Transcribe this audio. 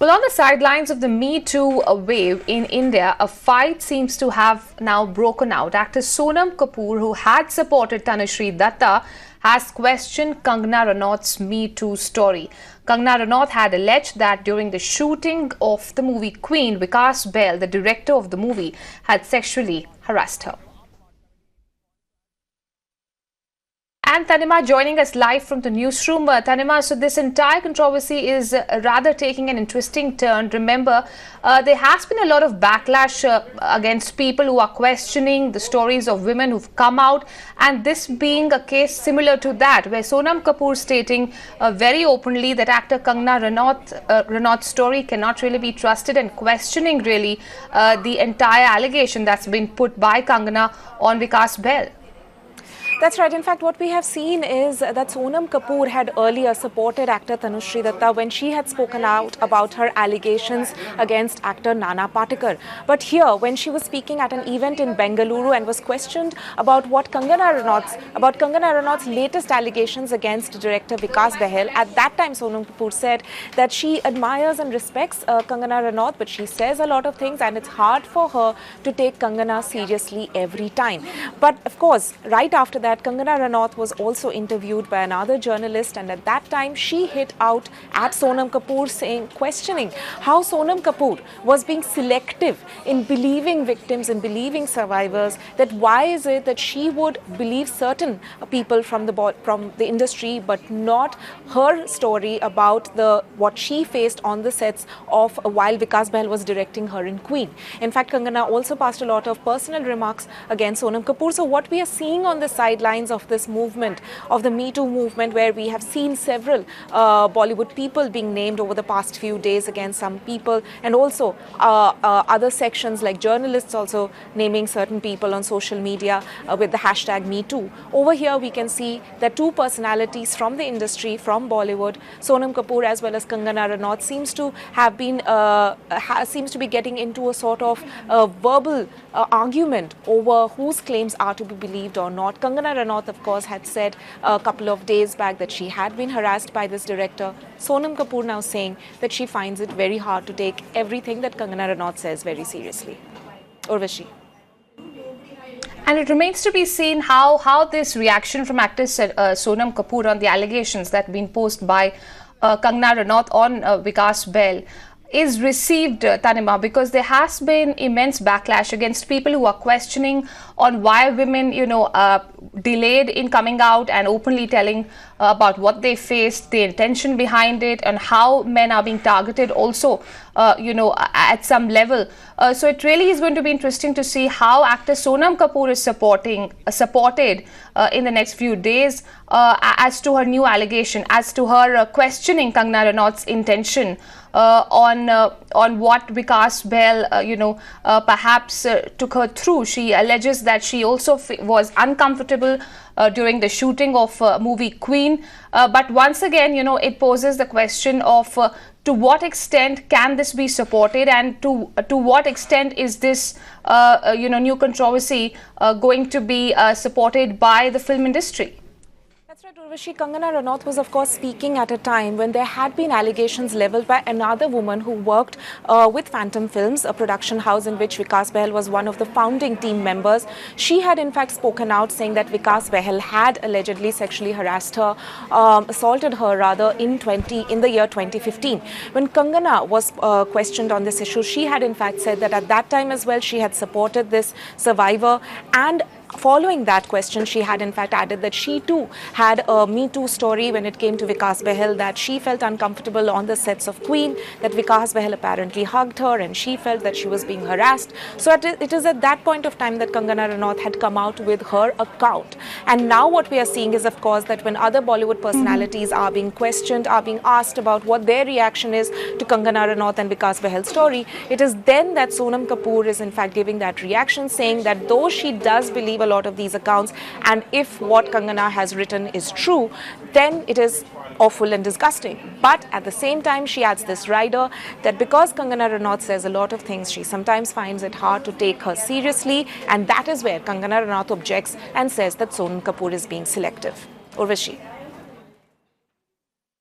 Well, on the sidelines of the Me Too wave in India, a fight seems to have now broken out. Actor Sonam Kapoor, who had supported Tanushree Dutta, has questioned Kangana Ranaut's Me Too story. Kangana Ranaut had alleged that during the shooting of the movie Queen, Vikas Bahl, the director of the movie, had sexually harassed her. And Tanima joining us live from the newsroom. Tanima, so this entire controversy is rather taking an interesting turn. Remember, there has been a lot of backlash against people who are questioning the stories of women who've come out, and this being a case similar to that, where Sonam Kapoor stating very openly that actor Kangana Ranaut's story cannot really be trusted, and questioning really the entire allegation that's been put by Kangana on Vikas Bahl. That's right. In fact, what we have seen is that Sonam Kapoor had earlier supported actor Tanushree Dutta when she had spoken out about her allegations against actor Nana Patekar. But here, when she was speaking at an event in Bengaluru and was questioned about Kangana Ranaut's latest allegations against director Vikas Bahl, at that time Sonam Kapoor said that she admires and respects Kangana Ranaut, but she says a lot of things and it's hard for her to take Kangana seriously every time. But of course, right after that, Kangana Ranaut was also interviewed by another journalist, and at that time she hit out at Sonam Kapoor, questioning how Sonam Kapoor was being selective in believing victims and believing survivors. That why is it that she would believe certain people from the industry, but not her story about what she faced on the sets of while Vikas Bahl was directing her in Queen. In fact, Kangana also passed a lot of personal remarks against Sonam Kapoor. So what we are seeing on the sidelines of this movement, of the Me Too movement, where we have seen several Bollywood people being named over the past few days against some people, and also other sections like journalists also naming certain people on social media with the hashtag Me Too. Over here we can see that two personalities from the industry, from Bollywood, Sonam Kapoor as well as Kangana Ranaut, seems to have been seems to be getting into a sort of verbal argument over whose claims are to be believed or not. Kangana Ranaut, of course, had said a couple of days back that she had been harassed by this director. Sonam Kapoor now saying that she finds it very hard to take everything that Kangana Ranaut says very seriously. Urvashi. And it remains to be seen how this reaction from actor Sonam Kapoor on the allegations that have been posed by Kangana Ranaut on Vikas Bahl is received, Tanima, because there has been immense backlash against people who are questioning on why women, delayed in coming out and openly telling about what they faced, the intention behind it, and how men are being targeted also, at some level. So it really is going to be interesting to see how actor Sonam Kapoor is supported in the next few days as to her new allegation, as to her questioning Kangana Ranaut's intention on what Vikas Bahl, perhaps took her through. She alleges that she also was uncomfortable during the shooting of movie Queen. But once again, it poses the question of to what extent can this be supported, and to what extent is this new controversy going to be supported by the film industry? That's right, Urvashi. Kangana Ranaut was, of course, speaking at a time when there had been allegations levelled by another woman who worked with Phantom Films, a production house in which Vikas Bahl was one of the founding team members. She had, in fact, spoken out saying that Vikas Bahl had allegedly sexually harassed her, assaulted her rather, in the year 2015. When Kangana was questioned on this issue, she had, in fact, said that at that time as well she had supported this survivor, and following that question, she had in fact added that she too had a Me Too story when it came to Vikas Bahl, that she felt uncomfortable on the sets of Queen, that Vikas Bahl apparently hugged her and she felt that she was being harassed. So it is at that point of time that Kangana Ranaut had come out with her account. And now what we are seeing is, of course, that when other Bollywood personalities are being questioned, are being asked about what their reaction is to Kangana Ranaut and Vikas Bahl's story, it is then that Sonam Kapoor is in fact giving that reaction, saying that though she does believe a lot of these accounts, and if what Kangana has written is true, then it is awful and disgusting. But at the same time, she adds this rider that because Kangana Ranaut says a lot of things, she sometimes finds it hard to take her seriously, and that is where Kangana Ranaut objects and says that Sonam Kapoor is being selective. Urvashi.